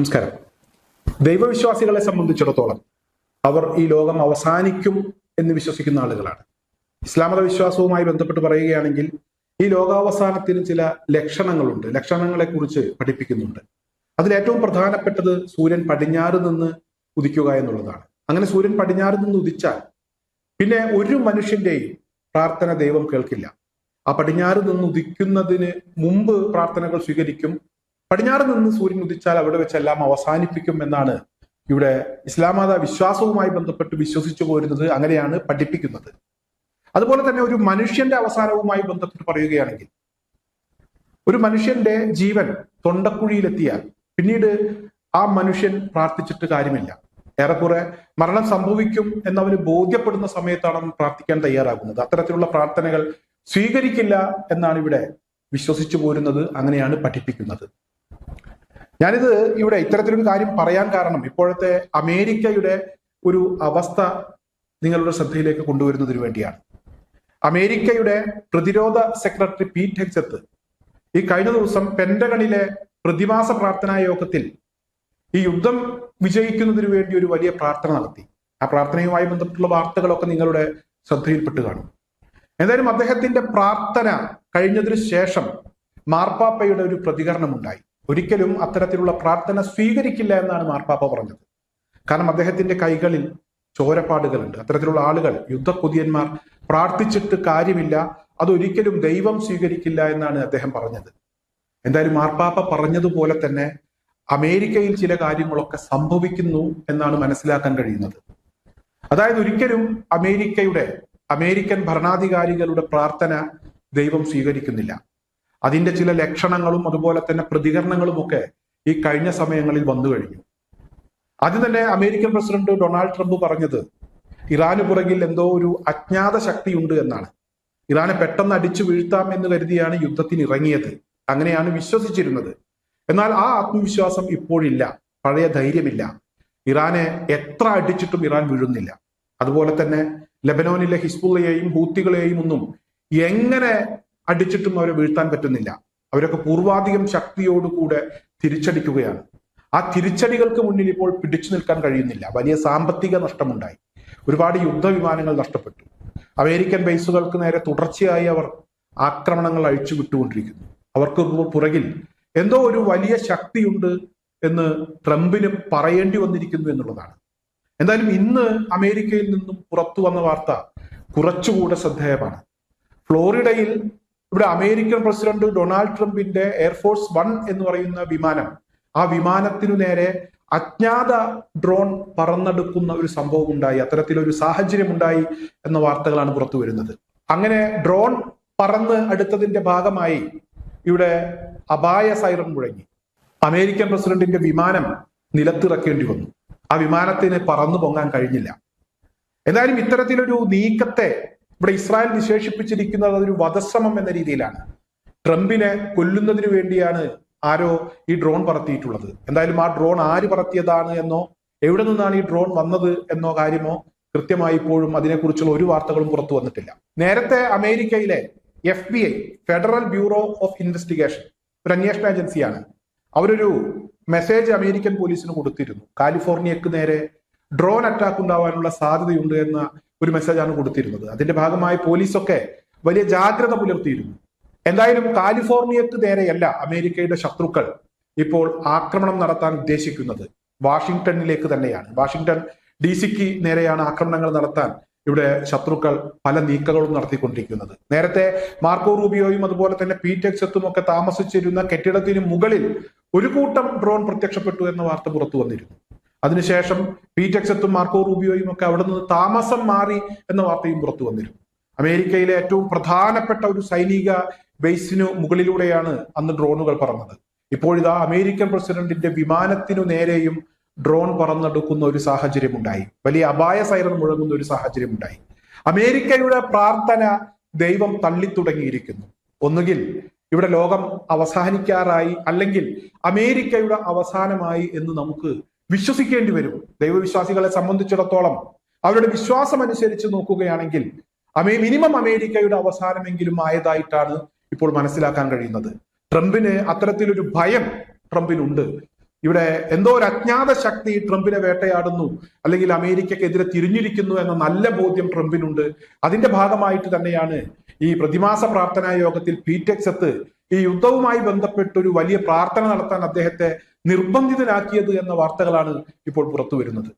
നമസ്കാരം. ദൈവവിശ്വാസികളെ സംബന്ധിച്ചിടത്തോളം അവർ ഈ ലോകം അവസാനിക്കും എന്ന് വിശ്വസിക്കുന്ന ആളുകളാണ്. ഇസ്ലാം മത വിശ്വാസവുമായി ബന്ധപ്പെട്ട് പറയുകയാണെങ്കിൽ ഈ ലോകാവസാനത്തിന് ചില ലക്ഷണങ്ങളുണ്ട്. ലക്ഷണങ്ങളെ കുറിച്ച് പഠിപ്പിക്കുന്നുണ്ട്. അതിലേറ്റവും പ്രധാനപ്പെട്ടത് സൂര്യൻ പടിഞ്ഞാറ് നിന്ന് ഉദിക്കുക എന്നുള്ളതാണ്. അങ്ങനെ സൂര്യൻ പടിഞ്ഞാറ് നിന്ന് ഉദിച്ചാൽ പിന്നെ ഒരു മനുഷ്യന്റെയും പ്രാർത്ഥന ദൈവം കേൾക്കില്ല. ആ പടിഞ്ഞാറ് നിന്ന് ഉദിക്കുന്നതിന് മുമ്പ് പ്രാർത്ഥനകൾ സ്വീകരിക്കും. പടിഞ്ഞാറ് നിന്ന് സൂര്യൻ ഉദിച്ചാൽ അവിടെ വെച്ചെല്ലാം അവസാനിപ്പിക്കും എന്നാണ് ഇവിടെ ഇസ്ലാം മത വിശ്വാസവുമായി ബന്ധപ്പെട്ട് വിശ്വസിച്ചു പോരുന്നത്. അങ്ങനെയാണ് പഠിപ്പിക്കുന്നത്. അതുപോലെ തന്നെ ഒരു മനുഷ്യന്റെ അവസാനവുമായി ബന്ധപ്പെട്ട് പറയുകയാണെങ്കിൽ ഒരു മനുഷ്യന്റെ ജീവൻ തൊണ്ടക്കുഴിയിലെത്തിയാൽ പിന്നീട് ആ മനുഷ്യൻ പ്രാർത്ഥിച്ചിട്ട് കാര്യമില്ല. ഏറെക്കുറെ മരണം സംഭവിക്കും എന്നവന് ബോധ്യപ്പെടുന്ന സമയത്താണ് അവൻ പ്രാർത്ഥിക്കാൻ തയ്യാറാകുന്നത്. അത്തരത്തിലുള്ള പ്രാർത്ഥനകൾ സ്വീകരിക്കില്ല എന്നാണ് ഇവിടെ വിശ്വസിച്ചു പോരുന്നത്. അങ്ങനെയാണ് പഠിപ്പിക്കുന്നത്. ഞാനിത് ഇവിടെ ഇത്തരത്തിലൊരു കാര്യം പറയാൻ കാരണം ഇപ്പോഴത്തെ അമേരിക്കയുടെ ഒരു അവസ്ഥ നിങ്ങളുടെ ശ്രദ്ധയിലേക്ക് കൊണ്ടുവരുന്നതിന് വേണ്ടിയാണ്. അമേരിക്കയുടെ പ്രതിരോധ സെക്രട്ടറി പീറ്റ് ഹെഗ്സെത്ത് ഈ കഴിഞ്ഞ ദിവസം പെന്റഗണിലെ പ്രതിമാസ പ്രാർത്ഥനാ യോഗത്തിൽ ഈ യുദ്ധം വിജയിക്കുന്നതിന് വേണ്ടി ഒരു വലിയ പ്രാർത്ഥന നടത്തി. ആ പ്രാർത്ഥനയുമായി ബന്ധപ്പെട്ടുള്ള വാർത്തകളൊക്കെ നിങ്ങളുടെ ശ്രദ്ധയിൽപ്പെട്ട് കാണും. എന്തായാലും അദ്ദേഹത്തിന്റെ പ്രാർത്ഥന കഴിഞ്ഞതിന് ശേഷം മാർപ്പാപ്പയുടെ ഒരു പ്രതികരണമുണ്ടായി. ഒരിക്കലും അത്തരത്തിലുള്ള പ്രാർത്ഥന സ്വീകരിക്കില്ല എന്നാണ് മാർപ്പാപ്പ പറഞ്ഞത്. കാരണം അദ്ദേഹത്തിന്റെ കൈകളിൽ ചോരപ്പാടുകളുണ്ട്. അത്തരത്തിലുള്ള ആളുകൾ, യുദ്ധക്കൊതിയന്മാർ പ്രാർത്ഥിച്ചിട്ട് കാര്യമില്ല, അതൊരിക്കലും ദൈവം സ്വീകരിക്കില്ല എന്നാണ് അദ്ദേഹം പറഞ്ഞത്. എന്തായാലും മാർപ്പാപ്പ പറഞ്ഞതുപോലെ തന്നെ അമേരിക്കയിൽ ചില കാര്യങ്ങളൊക്കെ സംഭവിക്കുന്നു എന്നാണ് മനസ്സിലാക്കാൻ കഴിയുന്നത്. അതായത് ഒരിക്കലും അമേരിക്കൻ ഭരണാധികാരികളുടെ പ്രാർത്ഥന ദൈവം സ്വീകരിക്കുന്നില്ല. അതിന്റെ ചില ലക്ഷണങ്ങളും അതുപോലെ തന്നെ പ്രതികരണങ്ങളും ഒക്കെ ഈ കഴിഞ്ഞ സമയങ്ങളിൽ വന്നു കഴിഞ്ഞു. ആദ്യം തന്നെ അമേരിക്കൻ പ്രസിഡന്റ് ഡൊണാൾഡ് ട്രംപ് പറഞ്ഞത് ഇറാന് പുറകിൽ എന്തോ ഒരു അജ്ഞാത ശക്തിയുണ്ട് എന്നാണ്. ഇറാനെ പെട്ടെന്ന് അടിച്ചു വീഴ്ത്താം എന്ന് കരുതിയാണ് യുദ്ധത്തിന് ഇറങ്ങിയത്. അങ്ങനെയാണ് വിശ്വസിച്ചിരുന്നത്. എന്നാൽ ആ ആത്മവിശ്വാസം ഇപ്പോഴില്ല. പഴയ ധൈര്യമില്ല. ഇറാനെ എത്ര അടിച്ചിട്ടും ഇറാൻ വീഴുന്നില്ല. അതുപോലെ തന്നെ ലെബനോനിലെ ഹിസ്ബുള്ളയെയും ഹൂത്തികളെയും ഒന്നും എങ്ങനെ അടിച്ചിട്ടും അവരെ വീഴ്ത്താൻ പറ്റുന്നില്ല. അവരൊക്കെ പൂർവാധികം ശക്തിയോടുകൂടെ തിരിച്ചടിക്കുകയാണ്. ആ തിരിച്ചടികൾക്ക് മുന്നിൽ ഇപ്പോൾ പിടിച്ചു നിൽക്കാൻ കഴിയുന്നില്ല. വലിയ സാമ്പത്തിക നഷ്ടമുണ്ടായി. ഒരുപാട് യുദ്ധവിമാനങ്ങൾ നഷ്ടപ്പെട്ടു. അമേരിക്കൻ ബേസുകൾക്ക് നേരെ തുടർച്ചയായി അവർ ആക്രമണങ്ങൾ അഴിച്ചു വിട്ടുകൊണ്ടിരിക്കുന്നു. അവർക്ക് പുറകിൽ എന്തോ ഒരു വലിയ ശക്തിയുണ്ട് എന്ന് ട്രംപിന് പറയേണ്ടി വന്നിരിക്കുന്നു എന്നുള്ളതാണ്. എന്തായാലും ഇന്ന് അമേരിക്കയിൽ നിന്നും പുറത്തു വന്ന വാർത്ത കുറച്ചുകൂടെ ശ്രദ്ധേയമാണ്. ഫ്ലോറിഡയിൽ ഇവിടെ അമേരിക്കൻ പ്രസിഡന്റ് ഡൊണാൾഡ് ട്രംപിന്റെ എയർഫോഴ്സ് 1 എന്ന് പറയുന്ന വിമാനം, ആ വിമാനത്തിനു നേരെ അജ്ഞാത ഡ്രോൺ പറന്നെടുക്കുന്ന ഒരു സംഭവം ഉണ്ടായി. അത്തരത്തിലൊരു സാഹചര്യം ഉണ്ടായി എന്ന വാർത്തകളാണ് പുറത്തു വരുന്നത്. അങ്ങനെ ഡ്രോൺ പറന്ന് അടുത്തതിന്റെ ഭാഗമായി ഇവിടെ അപായ സൈറൺ മുഴങ്ങി. അമേരിക്കൻ പ്രസിഡന്റിന്റെ വിമാനം നിലത്തിറക്കേണ്ടി വന്നു. ആ വിമാനത്തിന് പറന്നു പൊങ്ങാൻ കഴിഞ്ഞില്ല. എന്തായാലും ഇത്തരത്തിലൊരു നീക്കത്തെ ഇവിടെ ഇസ്രായേൽ വിശേഷിപ്പിച്ചിരിക്കുന്നത് അതൊരു വധശ്രമം എന്ന രീതിയിലാണ്. ട്രംപിനെ കൊല്ലുന്നതിന് വേണ്ടിയാണ് ആരോ ഈ ഡ്രോൺ പറത്തിയിട്ടുള്ളത്. എന്തായാലും ആ ഡ്രോൺ ആര് പറത്തിയതാണ് എന്നോ എവിടെ നിന്നാണ് ഈ ഡ്രോൺ വന്നത് എന്നോ കാര്യമോ കൃത്യമായി ഇപ്പോഴും അതിനെക്കുറിച്ചുള്ള ഒരു വാർത്തകളും പുറത്തു വന്നിട്ടില്ല. നേരത്തെ അമേരിക്കയിലെ FBI federal bureau of investigation ഒരു അന്വേഷണ ഏജൻസിയാണ്. അവരൊരു മെസ്സേജ് അമേരിക്കൻ പോലീസിന് കൊടുത്തിരുന്നു. കാലിഫോർണിയക്ക് നേരെ ഡ്രോൺ അറ്റാക്ക് ഉണ്ടാവാനുള്ള സാധ്യതയുണ്ട് എന്ന ഒരു മെസ്സേജാണ് കൊടുത്തിരുന്നത്. അതിന്റെ ഭാഗമായി പോലീസൊക്കെ വലിയ ജാഗ്രത പുലർത്തിയിരുന്നു. എന്തായാലും കാലിഫോർണിയക്ക് നേരെയല്ല അമേരിക്കയുടെ ശത്രുക്കൾ ഇപ്പോൾ ആക്രമണം നടത്താൻ ഉദ്ദേശിക്കുന്നത്. വാഷിംഗ്ടണിലേക്ക് തന്നെയാണ്. വാഷിംഗ്ടൺ DC നേരെയാണ് ആക്രമണങ്ങൾ നടത്താൻ ഇവിടെ ശത്രുക്കൾ പല നീക്കങ്ങളും നടത്തിക്കൊണ്ടിരിക്കുന്നത്. നേരത്തെ മാർക്കോ റൂബിയോയും അതുപോലെ തന്നെ പീറ്റ് ഹെഗ്സെത്തും ഒക്കെ താമസിച്ചിരുന്ന കെട്ടിടത്തിന് മുകളിൽ ഒരു കൂട്ടം ഡ്രോൺ പ്രത്യക്ഷപ്പെട്ടു എന്ന വാർത്ത പുറത്തു വന്നിരുന്നു. അതിനുശേഷം പീറ്റ് ഹെഗ്സെത്തും മാർക്കോ റൂബിയോയും ഒക്കെ അവിടെ നിന്ന് താമസം മാറി എന്ന വാർത്തയും പുറത്തു വന്നിരുന്നു. അമേരിക്കയിലെ ഏറ്റവും പ്രധാനപ്പെട്ട ഒരു സൈനിക ബേസിനു മുകളിലൂടെയാണ് അന്ന് ഡ്രോണുകൾ പറന്നത്. ഇപ്പോഴിതാ അമേരിക്കൻ പ്രസിഡന്റിന്റെ വിമാനത്തിനു നേരെയും ഡ്രോൺ പറന്നെടുക്കുന്ന ഒരു സാഹചര്യം ഉണ്ടായി. വലിയ അപായ സൈറൺ മുഴങ്ങുന്ന ഒരു സാഹചര്യം ഉണ്ടായി. അമേരിക്കയുടെ പ്രാർത്ഥന ദൈവം തള്ളിത്തുടങ്ങിയിരിക്കുന്നു. ഒന്നുകിൽ ഇവിടെ ലോകം അവസാനിക്കാറായി, അല്ലെങ്കിൽ അമേരിക്കയുടെ അവസാനമായി എന്ന് നമുക്ക് വിശ്വസിക്കേണ്ടി വരും. ദൈവവിശ്വാസികളെ സംബന്ധിച്ചിടത്തോളം അവരുടെ വിശ്വാസം അനുസരിച്ച് നോക്കുകയാണെങ്കിൽ മിനിമം അമേരിക്കയുടെ അവസാനമെങ്കിലും ആയതായിട്ടാണ് ഇപ്പോൾ മനസ്സിലാക്കാൻ കഴിയുന്നത്. ട്രംപിന് അത്തരത്തിലൊരു ഭയം ട്രംപിനുണ്ട്. ഇവിടെ എന്തോ ഒരു അജ്ഞാത ശക്തി ട്രംപിനെ വേട്ടയാടുന്നു, അല്ലെങ്കിൽ അമേരിക്കക്കെതിരെ തിരിഞ്ഞിരിക്കുന്നു എന്ന നല്ല ബോധ്യം ട്രംപിനുണ്ട്. അതിന്റെ ഭാഗമായിട്ട് തന്നെയാണ് ഈ പ്രതിമാസ പ്രാർത്ഥനാ യോഗത്തിൽ പീറ്റെക്സത്ത് ഈ യുദ്ധവുമായി ബന്ധപ്പെട്ട് ഒരു വലിയ പ്രാർത്ഥന നടത്താൻ അദ്ദേഹത്തെ നിർബന്ധിതനാക്കിയത് എന്ന വാർത്തകളാണ് ഇപ്പോൾ പുറത്തു വരുന്നത്.